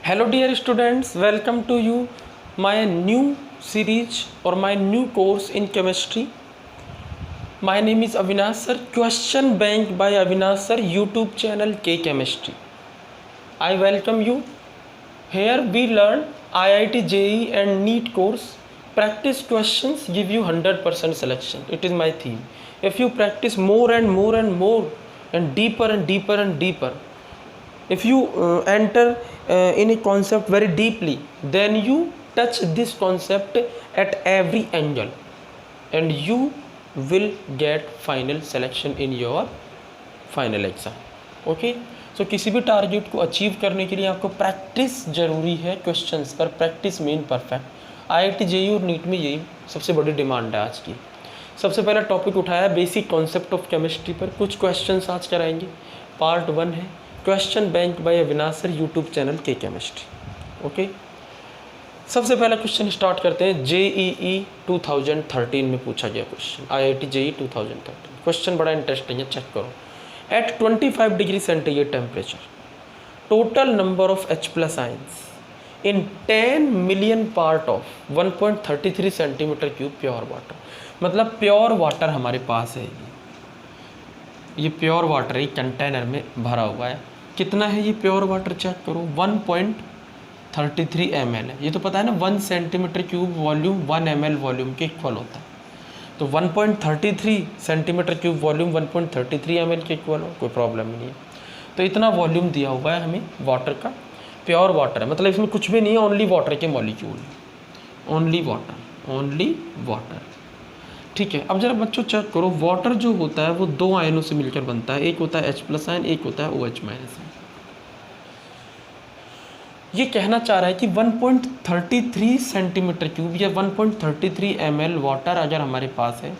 Hello dear students, welcome to you my new series or my new course in chemistry. My name is Avinash sir, question bank by Avinash sir, YouTube channel K Chemistry. I welcome you. Here we learn IIT JEE and NEET course. Practice questions give you 100% selection. It is my theme. If you practice more and more and more and deeper and deeper and deeper, if you enter in a concept very deeply, then you touch this concept at every angle and you will get final selection in your final exam. Okay so किसी भी target को achieve करने के लिए आपको practice ज़रूरी है. Questions पर practice main perfect. IIT JEE और नीट में यही सबसे बड़ी डिमांड है आज की. सबसे पहला टॉपिक उठाया बेसिक कॉन्सेप्ट ऑफ केमिस्ट्री पर. कुछ क्वेश्चंस आज कराएंगे. पार्ट 1 है question bank by Avinash sir, YouTube channel के केमिस्ट्री. ओके सबसे पहला क्वेश्चन स्टार्ट करते हैं. JEE 2013 में पूछा गया क्वेश्चन. IIT JEE 2013 क्वेश्चन बड़ा इंटरेस्टिंग है, चेक करो. At 25 degree centigrade temperature, total number of H+ ions in 10 million part of 1.33 centimetre cube pure water. मतलब प्योर वाटर हमारे पास है. ये प्योर वाटर एक कंटेनर में भरा हुआ है. कितना है ये प्योर वाटर, चेक करो. 1.33 ml है. ये तो पता है ना, 1 centimetre cube volume 1 ml volume के इक्वल होता है. तो 1.33 सेंटीमीटर क्यूब वॉल्यूम 1.33 ml के इक्वल हो, कोई प्रॉब्लम नहीं है. तो इतना वॉल्यूम दिया हुआ है हमें वाटर का. प्योर वाटर है, मतलब इसमें कुछ भी नहीं है, ओनली वाटर के मॉलिक्यूल. Only water. ठीक है. अब जरा बच्चों चेक करो, वाटर जो होता है वो 2 आयनों से मिलकर बनता है. एक होता है H+ आयन, एक होता है OH- आयन. ये कहना चाह रहा है कि 1.33 सेंटीमीटर क्यूब या 1.33 ml वाटर अगर हमारे पास है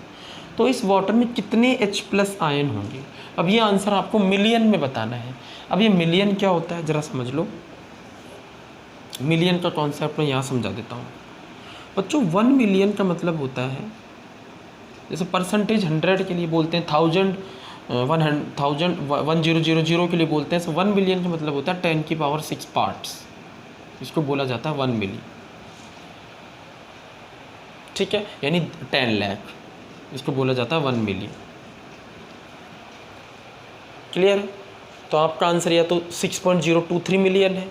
तो इस वाटर में कितने H+ आयन होंगे. अब ये आंसर आपको मिलियन में बताना है. अब ये मिलियन क्या होता है ज़रा समझ लो. मिलियन का कॉन्सेप्ट मैं यहाँ समझा देता हूँ बच्चों. 1 मिलियन का मतलब होता है, जैसे परसेंटेज 100 के लिए बोलते हैं 1000, 1000 के लिए बोलते हैं. 1 मिलियन का मतलब होता है 10⁶ पार्ट्स. इसको बोला जाता है 1 मिली. ठीक है, यानी 10 लाख. इसको बोला जाता है 1 मिली. क्लियर है. तो आपका आंसर या तो 6.023 मिलियन है,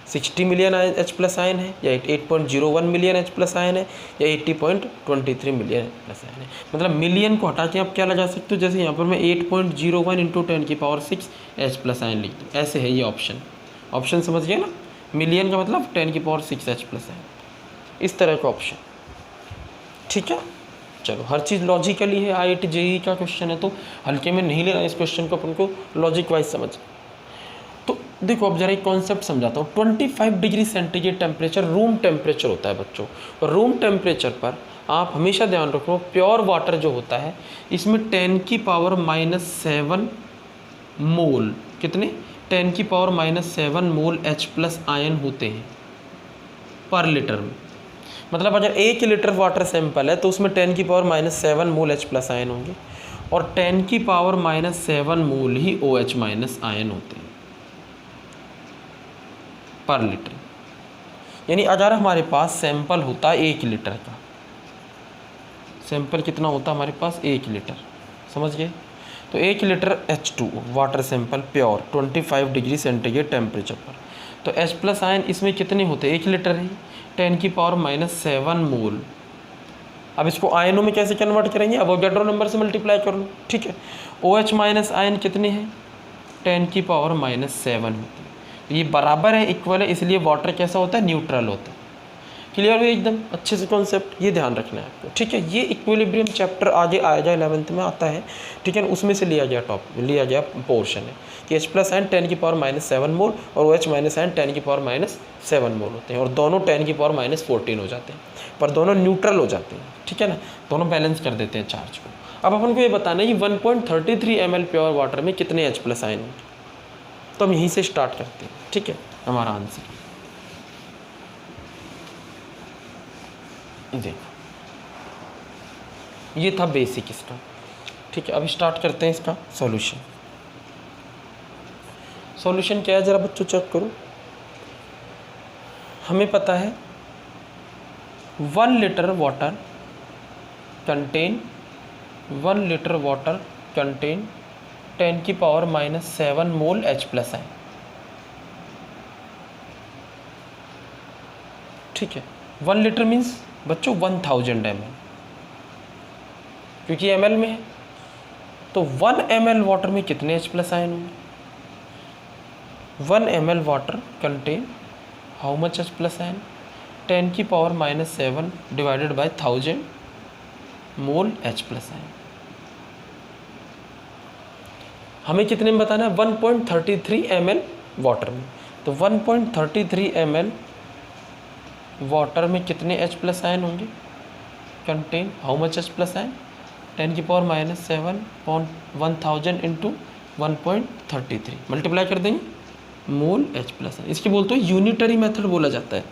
60 मिलियन H+ आयन है, या 8.01 मिलियन H+ आयन है, या 80.23 मिलियन H+ आयन है. मतलब मिलियन को हटा के आप क्या लगा सकते हो, जैसे यहाँ पर मैं 8.01 × 10⁶ H+ आयन लिख दूँ. ऐसे है ये ऑप्शन समझ गए ना. मिलियन का मतलब 10⁶ H+ आयन, इस तरह का ऑप्शन. ठीक है. चलो, हर चीज़ लॉजिकली है. IIT JEE का क्वेश्चन है तो हल्के में नहीं लेना इस क्वेश्चन को, अपन को लॉजिक वाइज समझ. तो देखो अब जरा एक कॉन्सेप्ट समझाता हूँ. 25 degree centigrade temperature room temperature होता है बच्चों. और रूम टेम्परेचर पर आप हमेशा ध्यान रखो, प्योर वाटर जो होता है इसमें 10⁻⁷ मोल, कितने 10⁻⁷ मोल H+ आयन होते हैं पर लीटर में. मतलब अगर 1 लीटर वाटर सैंपल है तो उसमें 10⁻⁷ मोल H+ आयन होंगे और 10⁻⁷ मोल ही OH- आयन होते हैं पर लीटर. यानी अगर हमारे पास सैंपल होता है 1 लीटर का, सैंपल कितना होता है हमारे पास 1 लीटर, समझ गए. तो 1 litre H2 water sample pure 25 degree centigrade temperature पर, तो H+ आयन इसमें कितने होते हैं, 1 लीटर है, 10⁻⁷ मोल. अब इसको आयनों में कैसे कन्वर्ट करेंगे, अवोगाड्रो नंबर से मल्टीप्लाई कर लो. ठीक है. OH- आयन कितने हैं, 10⁻⁷ होते हैं. ये बराबर है, इक्वल है, इसलिए वाटर कैसा होता है, न्यूट्रल होता है. क्लियर हुई एकदम अच्छे से कॉन्सेप्ट. ये ध्यान रखना है आपको. ठीक है. ये इक्विलिब्रियम चैप्टर आगे आएगा 11th में आता है. ठीक है. उसमें से लिया गया पोर्शन है कि H+ आयन 10⁻⁷ मोल और OH- आयन 10⁻⁷ मोल होते हैं और दोनों 10⁻⁴ हो जाते हैं, पर दोनों न्यूट्रल हो जाते हैं. ठीक है ना, दोनों बैलेंस कर देते हैं चार्ज को. अब अपन को ये बताना है कि 1.33 ml प्योर वाटर में कितने H+ आयन होंगे. तो हम यहीं से स्टार्ट करते हैं. ठीक है. हमारा आंसर देखो, ये था बेसिक इसका. ठीक है. अब स्टार्ट करते हैं इसका सॉल्यूशन. सॉल्यूशन क्या है जरा बच्चों चेक करो. हमें पता है 1 litre water contain 1 litre water contain 10⁻⁻7 मोल H+ आयन। ठीक है, 1 लीटर मीन्स बच्चों 1000 ml, क्योंकि ml में है तो 1 ml वाटर में कितने H+ आयन होंगे? 1 ml water contain how much H+ ion? 10⁻⁻7 divided by 1000 mole H+ ion. हमें कितने में बताना है? 1.33 ml वाटर में। तो 1.33 ml वाटर में कितने H+ आयन होंगे? Contain how much H+ ion? 10⁻⁻7 1000 into 1.33 multiply कर देंगे मोल H+ आयन। इसके बोलते हैं यूनिटरी मेथड बोला जाता है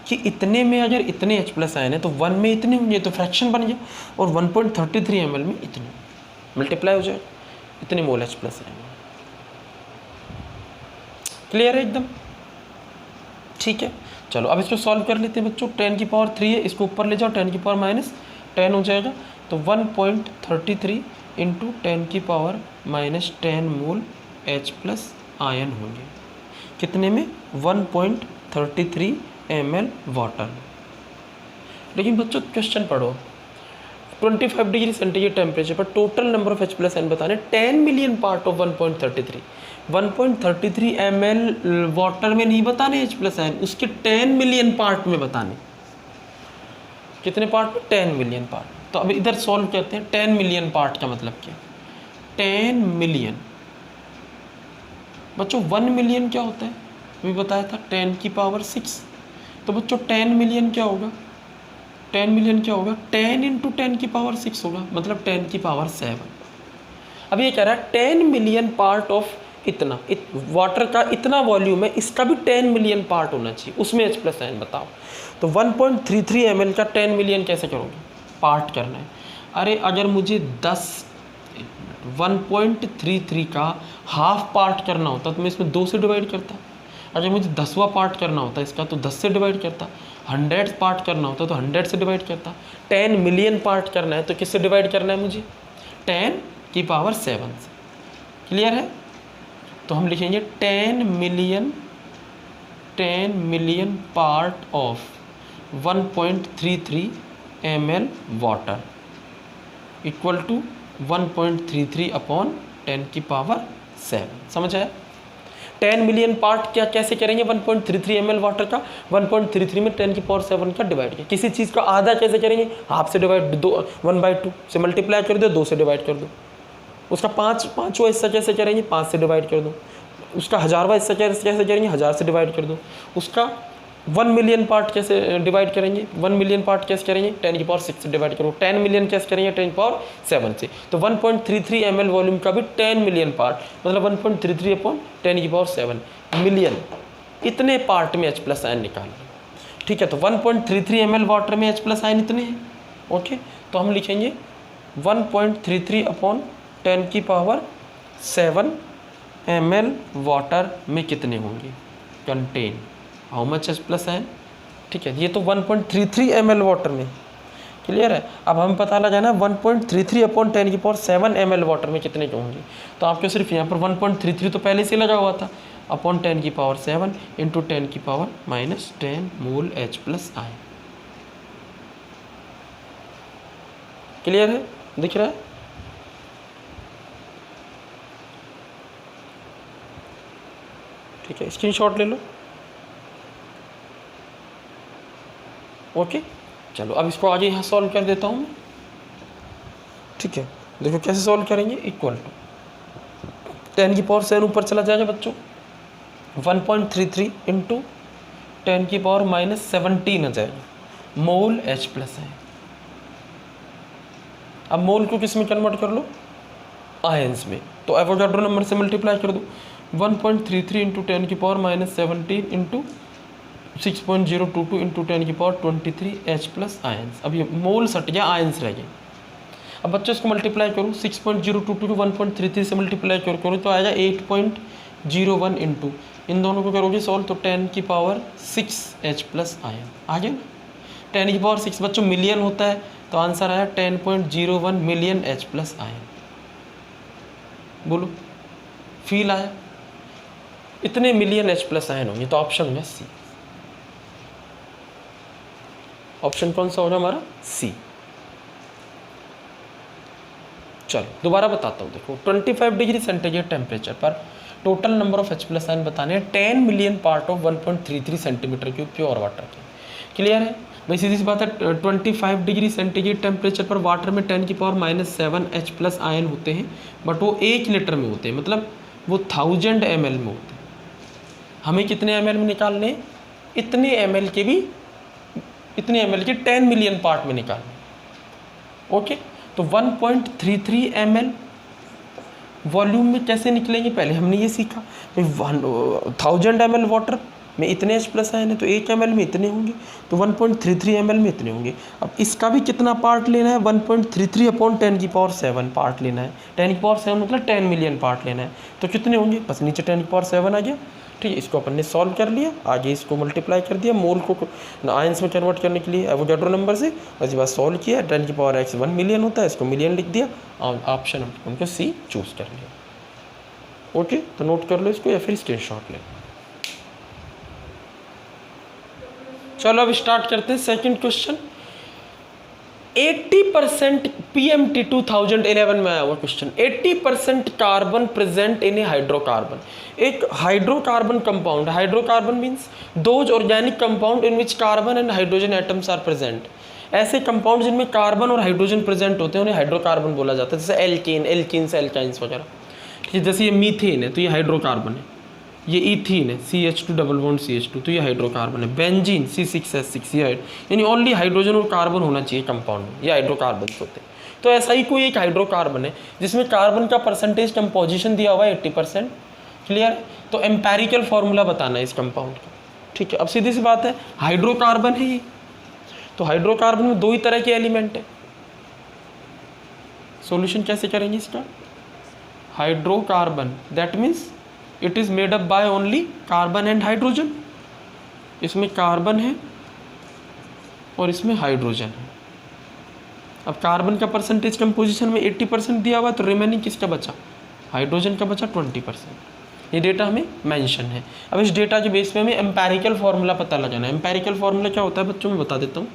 कि इतने में अगर इतने H+ आयन है तो 1 में इतने होंगे, तो फ्रैक्शन बन गया, और 1.33 ml में इतने मल्टीप्लाई हो जाए, इतने मोल H+ आयन। क्लियर है एकदम? ठीक है, चलो अब इसको सॉल्व कर लेते हैं बच्चों। 10⁻³ है, इसको ऊपर ले जाओ, 10⁻⁻10 हो जाएगा। तो 1.33 इंटू 10⁻⁻10 मोल H+ आयन होंगे। कितने में? 1.33 ml वाटर। लेकिन बच्चों क्वेश्चन पढ़ो, 25 डिग्री सेंटीग्रेड टेम्परेचर पर total number of H+ ion बताने, 10 million part of 1.33 ml water में नहीं बताने H+ आयन, उसके 10 मिलियन पार्ट में बताने। कितने पार्ट में? 10 मिलियन पार्ट। तो अब इधर सॉल्व करते हैं। 10 मिलियन पार्ट का मतलब क्या? 10 मिलियन बच्चों 1 मिलियन क्या होता है? अभी बताया था 10⁻⁶। तो बच्चों 10 मिलियन क्या होगा? 10 मिलियन क्या होगा? 10 इंटू 10⁻⁶ होगा, मतलब 10⁻7। अब ये कह रहा है 10 मिलियन पार्ट ऑफ इतना वाटर का इतना वॉल्यूम है, इसका भी 10 मिलियन पार्ट होना चाहिए, उसमें H+ आयन बताओ। तो 1.33 ml का 10 मिलियन कैसे करोगे? पार्ट करना है। अरे अगर मुझे 1.33 का हाफ पार्ट करना होता तो मैं इसमें 2 से डिवाइड करता। अगर मुझे 10वां पार्ट करना होता इसका तो 10 से डिवाइड करता। 100 पार्ट करना होता तो 100 से डिवाइड करता। 10 मिलियन पार्ट करना है तो किससे डिवाइड करना है मुझे? 10⁻⁷ से। क्लियर है? तो हम लिखेंगे 10 million part of 1.33 ml water equal to 1.33 upon 10⁻⁷। समझ आया? 10 मिलियन पार्ट क्या कैसे करेंगे? 1.33 ml वाटर का 1.33 में 10⁻⁷ का डिवाइड किया। किसी चीज़ का आधा कैसे करेंगे? हाफ से डिवाइड, 1/2 से मल्टीप्लाई कर दो, 2 से डिवाइड कर दो। उसका पाँचवा हिस्सा कैसे करेंगे? 5 से डिवाइड कर दो। उसका 1000वां हिस्सा कैसे करेंगे? 1000 से डिवाइड कर दो। उसका 1 मिलियन पार्ट कैसे डिवाइड करेंगे? 1 मिलियन पार्ट कैसे करेंगे? 10⁻⁶ से डिवाइड करो। 10 मिलियन कैसे करेंगे? 10⁻⁷ से। तो 1.33 ml वॉल्यूम का भी 10 मिलियन पार्ट, मतलब 1.33 अपॉन 10⁻⁷ मिलियन, इतने पार्ट में H+ आयन निकालना। ठीक है, तो 1.33 ml वाटर में H+ आयन इतने हैं। ओके, तो हम लिखेंगे 1.33 अपॉन 10⁻⁷ ml वाटर में कितने होंगे? Contain how much H+ ion. ठीक है, ये तो 1.33 ml वाटर में। क्लियर है? अब हम पता लगाना 1.33 अपॉन 10⁻⁷ ml वाटर में कितने के होंगे। तो आपको सिर्फ यहाँ पर 1.33 तो पहले से लगा हुआ था, अपॉन 10⁻⁷ इंटू 10⁻⁻10 मोल H+ आयन। क्लियर है? दिख रहा है? ठीक है, स्क्रीनशॉट ले लो। ओके, चलो अब इसको आगे यहाँ सॉल्व कर देता हूँ। ठीक है, देखो कैसे सॉल्व करेंगे। इक्वल टू 10⁻⁷ ऊपर चला जाएगा बच्चों, 1.33 इंटू 10⁻⁻17 आ जाएगा मोल H+ है। अब मोल को किस में कन्वर्ट कर लो? आयंस में। तो एवोगाड्रो नंबर से मल्टीप्लाई कर दो। 1.33 into 10⁻⁻17 into 6.022 into 10⁻23 H+ ions. अब ये मोल्स हट गया, आयंस रह गए। अब बच्चों इसको मल्टीप्लाई करो, 6.022 को 1.33 से मल्टीप्लाई करो तो आएगा 8.01 इंटू इन दोनों को करोगे सॉल्व तो 10⁻6 H+ आयन आ गया ना। 10⁻6 बच्चों मिलियन होता है, तो आंसर आया 10.01 मिलियन H+ आयन। बोलो फील आया? इतने मिलियन H+ आयन होंगे, तो ऑप्शन में सी। ऑप्शन कौन सा होगा हमारा? सी। चलो दोबारा बताता हूँ, देखो 25 डिग्री सेंटीग्रेड टेम्परेचर पर total number of H+ ion बताने हैं 10 million part of 1.33 centimetre cube pure water के। क्लियर है भाई? सीधी सी बात है, 25 डिग्री सेंटीग्रेड टेम्परेचर पर वाटर में 10⁻⁷ H+ आयन होते हैं, बट वो 1 लीटर में होते हैं, मतलब वो 1000 ml में होते हैं। हमें कितने ml में निकालने हैं? इतने ml के भी, इतने ml के 10 मिलियन पार्ट में निकालने। ओके, तो 1.33 ml वॉल्यूम में कैसे निकलेंगे, पहले हमने ये सीखा। 1000 ml वाटर में इतने H+ आयन है, तो 1 ml में इतने होंगे, तो 1.33 ml में इतने होंगे। अब इसका भी कितना पार्ट लेना है? 1.33/10⁷ पार्ट लेना है। 10⁷ मतलब 10 मिलियन पार्ट लेना है, तो कितने होंगे? बस नीचे 10⁷ आ गया। ठीक है, इसको अपन ने सॉल्व कर लिया, आगे इसको मल्टीप्लाई कर दिया मोल को आयंस में कन्वर्ट करने के लिए एवोगाड्रो नंबर से, उसके बाद सॉल्व किया। 10⁻x 1 मिलियन होता है, इसको मिलियन लिख दिया और ऑप्शन उनको सी चूज कर लिया। ओके, तो नोट कर लो इसको या फिर स्क्रीनशॉट ले। चलो अब स्टार्ट करते हैं सेकंड क्वेश्चन। 80% PMT 2011 में आया हुआ question. 80% carbon present in a hydrocarbon. एक hydrocarbon compound, hydrocarbon means those organic compound in which carbon and hydrogen atoms are present. ऐसे कंपाउंड जिनमें कार्बन और हाइड्रोजन प्रेजेंट होते हैं उन्हें हाइड्रोकार्बन बोला जाता है, जैसे एल्केन, एल्किन्स, एल्काइंस वगैरह। ठीक है, जैसे ये मीथेन है तो ये हाइड्रोकार्बन है, ये इथीन है CH2 डबल बॉन्ड CH2 तो ये हाइड्रोकार्बन है। बेंजीन C6H6 ये यानी ओनली हाइड्रोजन और कार्बन होना चाहिए कंपाउंड में, ये हाइड्रोकार्बन होते हैं। तो ऐसा ही कोई एक हाइड्रोकार्बन है जिसमें कार्बन का परसेंटेज कंपोजिशन दिया हुआ है 80%। क्लियर? तो एम्पेरिकल फॉर्मूला बताना है इस कंपाउंड का। ठीक है, अब सीधी सी बात है, हाइड्रोकार्बन है ये, तो हाइड्रोकार्बन में 2 ही तरह के एलिमेंट है। सॉल्यूशन कैसे करेंगे इसका? Hydrocarbon that means it is made up by only carbon and hydrogen. इसमें कार्बन है और इसमें हाइड्रोजन है। अब कार्बन का परसेंटेज कंपोजिशन में 80% दिया हुआ, तो रिमेनिंग किसका बचा? हाइड्रोजन का बचा 20%। ये डेटा हमें मेंशन है। अब इस डेटा के बेस पे हमें एम्पेरिकल फार्मूला पता लगाना है। एम्पेरिकल फार्मूला क्या होता है बच्चों, मैं बता देता हूँ।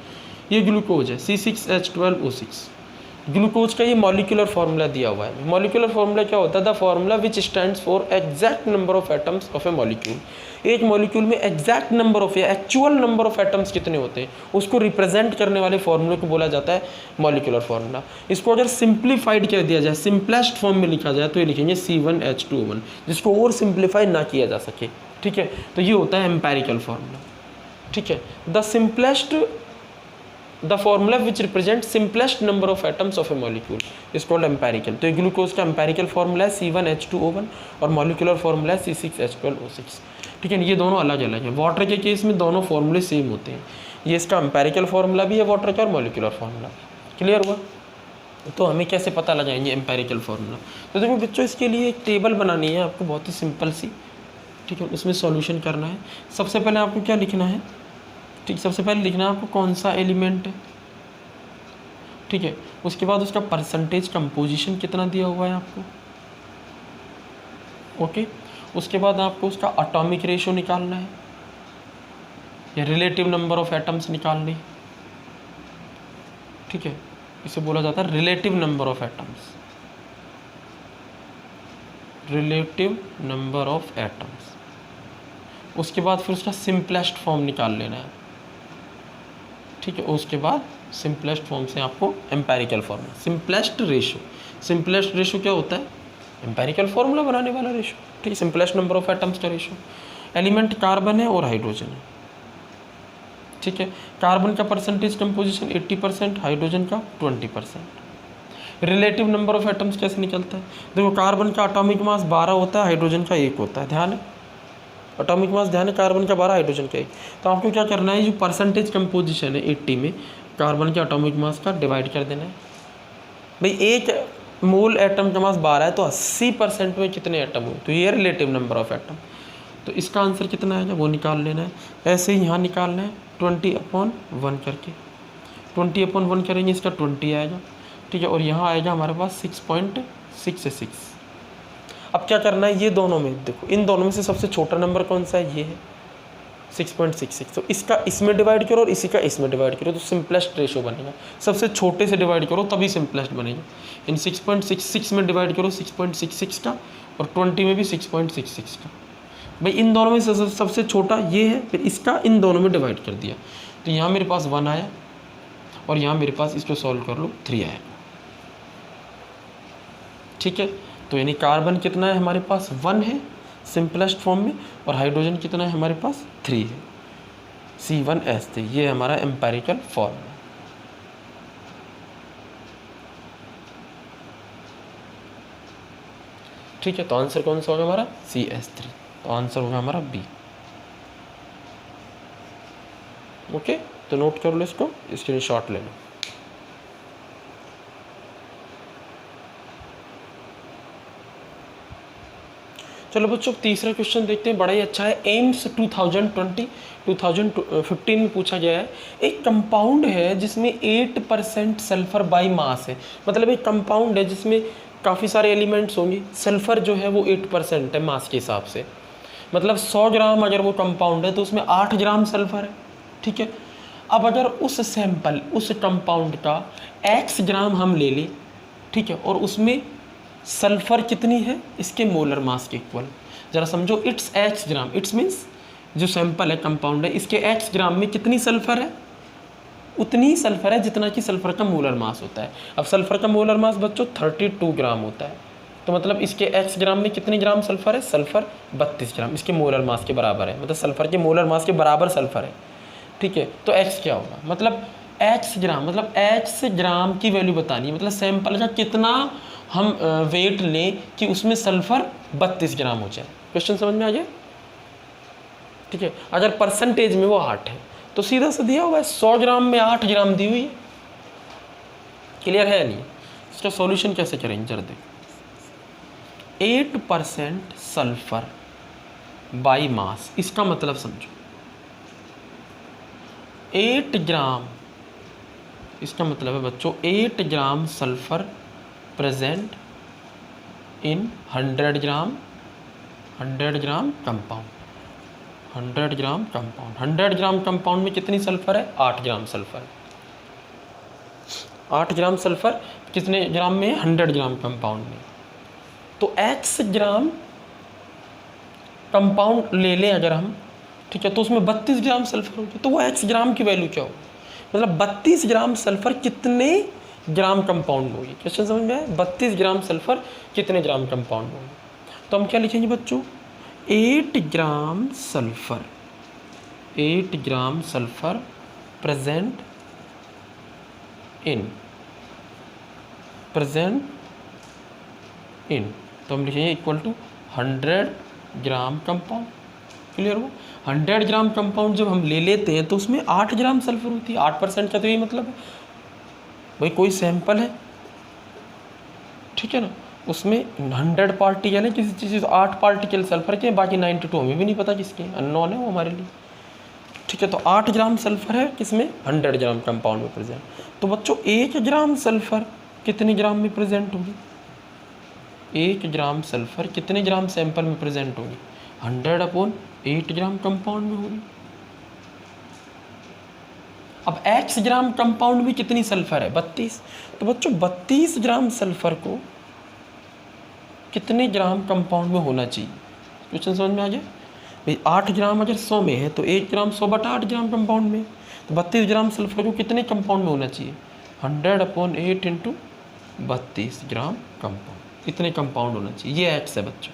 ये ग्लूकोज है C6H12O6, ग्लूकोज का ये मॉलिक्यूलर फार्मूला दिया हुआ है। मॉलिक्यूलर फार्मूला क्या होता है? The formula which stands for exact number of atoms of A molecule. एक मॉलिक्यूल में एग्जैक्ट नंबर ऑफ या एक्चुअल नंबर ऑफ एटम्स कितने होते हैं उसको रिप्रेजेंट करने वाले फार्मूले को बोला जाता है मॉलिक्यूलर फार्मूला। इसको अगर सिंप्लीफाइड कर दिया जाए, सिंपलेस्ट फॉर्म में लिखा जाए, तो ये लिखेंगे C1H2O1, जिसको और सिंप्लीफाई ना किया जा सके। ठीक है, तो ये होता है एम्पेरिकल फार्मूला। ठीक है, the formula which represent simplest number of atoms of A molecule is called empirical. तो ग्लूकोज का एम्पेरिकल फार्मूला है C1H2O1 और मॉलिक्यूलर फार्मूला है C6H12O6। ठीक है, ये दोनों अलग अलग है। वाटर के केस में दोनों फार्मूले सेम होते हैं। ये इसका एम्पेरिकल फार्मूला भी है वाटर का और मॉलिक्यूलर फार्मूला। क्लियर हुआ? तो हमें कैसे पता लगाएंगे एम्पेरिकल फार्मूला? तो देखो बच्चों, इसके लिए एक टेबल बनानी है आपको, बहुत ही सिंपल सी। ठीक है, उसमें सॉल्यूशन करना है। सबसे पहले आपको क्या लिखना है? ठीक, सबसे पहले लिखना है आपको कौन सा एलिमेंट है। ठीक है, उसके बाद उसका परसेंटेज कंपोजिशन कितना दिया हुआ है आपको। ओके, उसके बाद आपको उसका एटॉमिक रेशो निकालना है या रिलेटिव नंबर ऑफ एटम्स निकालने। ठीक है, इसे बोला जाता है relative number of atoms, relative number of atoms. उसके बाद फिर उसका सिंपलेस्ट फॉर्म निकाल लेना है। ठीक है, उसके बाद सिंपलेस्ट फॉर्म से आपको empirical formula, simplest ratio. Simplest ratio क्या होता है? एम्पेरिकल फॉर्मूला बनाने वाला रेशो। ठीक है, सिंपलेस्ट नंबर ऑफ एटम्स का रेशो। एलिमेंट कार्बन है और हाइड्रोजन है। ठीक है, कार्बन का परसेंटेज कंपोजिशन 80%, हाइड्रोजन का 20%। रिलेटिव नंबर ऑफ एटम्स कैसे निकलता है? देखो, कार्बन का एटॉमिक मास 12 होता है, हाइड्रोजन का 1 होता है। ध्यान है, एटॉमिक मास ध्यान है, कार्बन का 12, हाइड्रोजन का 1। तो आपको क्या करना है, जो परसेंटेज कंपोजिशन है 80 में कार्बन के एटॉमिक मास का डिवाइड कर देना है। भाई एक मोल एटम का मास 12 है, तो 80% में कितने एटम हुए? तो ये रिलेटिव नंबर ऑफ एटम। तो इसका आंसर कितना आएगा वो निकाल लेना है। ऐसे ही यहाँ निकालना है 20/1 करके, 20/1 करेंगे इसका 20 आएगा, ठीक है। और यहाँ आएगा हमारे पास 6.66। अब क्या करना है, ये दोनों में देखो, इन दोनों में से सबसे छोटा नंबर कौन सा है, ये है 6.66। तो इसका इसमें डिवाइड करो और इसी का इसमें डिवाइड करो तो सिंपलेस्ट रेशो बनेगा। सबसे छोटे से डिवाइड करो तभी सिंपलेस्ट बनेगा। इन 6.66 में डिवाइड करो 6.66 का, और 20 में भी 6.66 का। भाई इन दोनों में से सबसे छोटा ये है, फिर इसका इन दोनों में डिवाइड कर दिया, तो यहाँ मेरे पास 1 आया, और यहाँ मेरे पास इसको सॉल्व कर लो 3 आएगा, ठीक है। तो यानी कार्बन कितना है हमारे पास 1 है सिंपलेस्ट फॉर्म में, और हाइड्रोजन कितना है हमारे पास 3 है, C1H3। ये हमारा एम्पेरिकल फॉर्म है। ठीक है, तो आंसर कौन सा होगा हमारा CH3, तो आंसर होगा हमारा B। ओके, तो नोट कर लो इसको, स्क्रीनशॉट ले लो। चलो बच्चों तीसरा क्वेश्चन देखते हैं, बड़ा ही अच्छा है। एम्स 2015 में पूछा गया है, एक कंपाउंड है जिसमें 8% सल्फर बाई मास है। मतलब एक कंपाउंड है जिसमें काफ़ी सारे एलिमेंट्स होंगे, सल्फर जो है वो 8% है मास के हिसाब से। मतलब 100 ग्राम अगर वो कंपाउंड है तो उसमें 8 ग्राम सल्फर है, ठीक है। अब अगर उस सैंपल उस कंपाउंड का x ग्राम हम ले लें, ठीक है, और उसमें सल्फर कितनी है इसके मोलर मास के इक्वल। जरा समझो, it's x gram, it's means जो सैंपल है कंपाउंड है इसके x ग्राम में कितनी सल्फर है, उतनी ही सल्फर है जितना कि सल्फर का मोलर मास होता है। अब सल्फर का मोलर मास बच्चों 32 ग्राम होता है, तो मतलब इसके x ग्राम में कितनी ग्राम सल्फर है, सल्फर 32 ग्राम इसके मोलर मास के बराबर है, मतलब सल्फर के मोलर मास के बराबर सल्फर है, ठीक है। तो x क्या होगा, मतलब x ग्राम, मतलब x ग्राम की वैल्यू बतानी है, मतलब सैंपल का कितना हम वेट लें कि उसमें सल्फर 32 ग्राम हो जाए। क्वेश्चन समझ में आ गया, ठीक है। अगर परसेंटेज में वो 8 है तो सीधा सा दिया हुआ है 100 ग्राम में 8 ग्राम दी हुई है। क्लियर है नहीं, इसका सॉल्यूशन कैसे करेंगे जरा देखो। 8% सल्फर बाई मास, इसका मतलब समझो 8 ग्राम, इसका मतलब है बच्चों 8 ग्राम सल्फर प्रेजेंट इन 100 gram compound, 100 gram compound. 100 gram compound में कितनी सल्फर है, 8 ग्राम सल्फर। 8 ग्राम सल्फर कितने ग्राम में, 100 ग्राम कंपाउंड में। तो x ग्राम कंपाउंड ले लें अगर हम, ठीक है, तो उसमें 32 ग्राम सल्फर होगी, तो वो x ग्राम की वैल्यू क्या होगी, मतलब 32 ग्राम सल्फर कितने ग्राम कंपाउंड होगी। क्वेश्चन समझ में आया, 32 ग्राम सल्फर कितने ग्राम कंपाउंड होगी। तो हम क्या लिखेंगे बच्चों, 8 gram sulphur, 8 gram sulphur present in, तो हम लिखेंगे equal to 100 gram compound. Clear हुआ, 100 ग्राम कंपाउंड जब हम ले लेते हैं तो उसमें 8 ग्राम सल्फर होती है, 8% का तो यही मतलब है भाई कोई सैंपल है, ठीक है ना, उसमें 100 पार्टिकल है किसी चीज़, 8 पार्टिकल सल्फर के, बाकी 92 हमें भी नहीं पता किसके, अननोन है वो हमारे लिए, ठीक है। तो 8 ग्राम सल्फर है किसमें, 100 ग्राम कंपाउंड में प्रेजेंट। तो बच्चों 1 ग्राम सल्फर कितने ग्राम में प्रेजेंट होगी, 1 ग्राम सल्फर कितने ग्राम सैंपल में प्रेजेंट होगी, 100/8 ग्राम कंपाउंड में होगी। अब x ग्राम कंपाउंड में कितनी सल्फर है, 32। तो बच्चों 32 ग्राम सल्फर को कितने ग्राम कंपाउंड में होना चाहिए। क्वेश्चन समझ में आ गया भाई, 8 ग्राम अगर 100 में है तो 1 ग्राम 100/8 ग्राम कंपाउंड में, तो 32 ग्राम सल्फर को कितने कंपाउंड में होना चाहिए, 100/8 × 32 ग्राम कंपाउंड, इतने कंपाउंड होना चाहिए। ये x है बच्चों,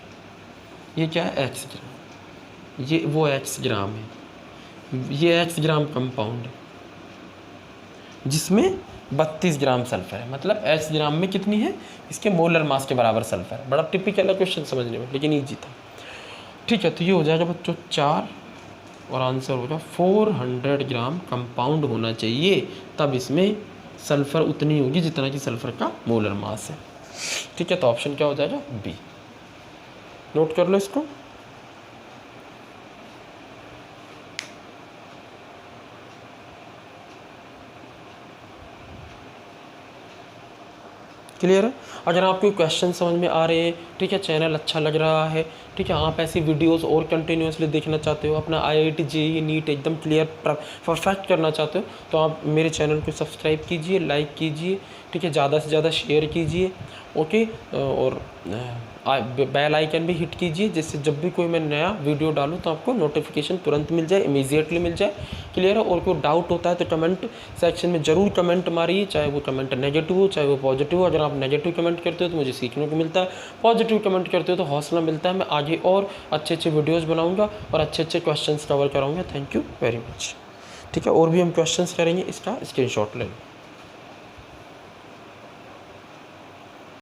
ये क्या है x ग्राम, ये वो x ग्राम है, ये x ग्राम कंपाउंड है जिसमें 32 ग्राम सल्फर है, मतलब x ग्राम में कितनी है, इसके मोलर मास के बराबर सल्फर है। बड़ा टिपिकल है क्वेश्चन समझने में, लेकिन ईजी था, ठीक है। तो ये हो जाएगा बच्चों 4, और आंसर होगा 400 ग्राम कंपाउंड होना चाहिए, तब इसमें सल्फर उतनी होगी जितना कि सल्फर का मोलर मास है, ठीक है। तो ऑप्शन क्या हो जाएगा, बी। नोट कर लो इसको। क्लियर है। अगर आपको क्वेश्चन समझ में आ रहे हैं, ठीक है, चैनल अच्छा लग रहा है, ठीक है, आप ऐसी वीडियोस और कंटिन्यूसली देखना चाहते हो, अपना IIT JEE नीट एकदम क्लियर परफेक्ट करना चाहते हो, तो आप मेरे चैनल को सब्सक्राइब कीजिए, लाइक कीजिए, ठीक है, ज़्यादा से ज़्यादा शेयर कीजिए, ओके, और बेल आइकन भी हिट कीजिए, जिससे जब भी कोई मैं नया वीडियो डालूँ तो आपको नोटिफिकेशन तुरंत मिल जाए, इमीडिएटली मिल जाए। क्लियर है। और कोई डाउट होता है तो कमेंट सेक्शन में ज़रूर कमेंट मारिए, चाहे वो कमेंट नेगेटिव हो चाहे वो पॉजिटिव हो। अगर आप नेगेटिव कमेंट करते हो तो मुझे सीखने को मिलता है, पॉजिटिव कमेंट करते हो तो हौसला मिलता है, मैं आगे और अच्छे अच्छे वीडियोज़ बनाऊँगा और अच्छे अच्छे क्वेश्चन कवर कराऊँगा। Thank you very much. ठीक है, और भी हम क्वेश्चन करेंगे, इसका स्क्रीनशॉट ले लो।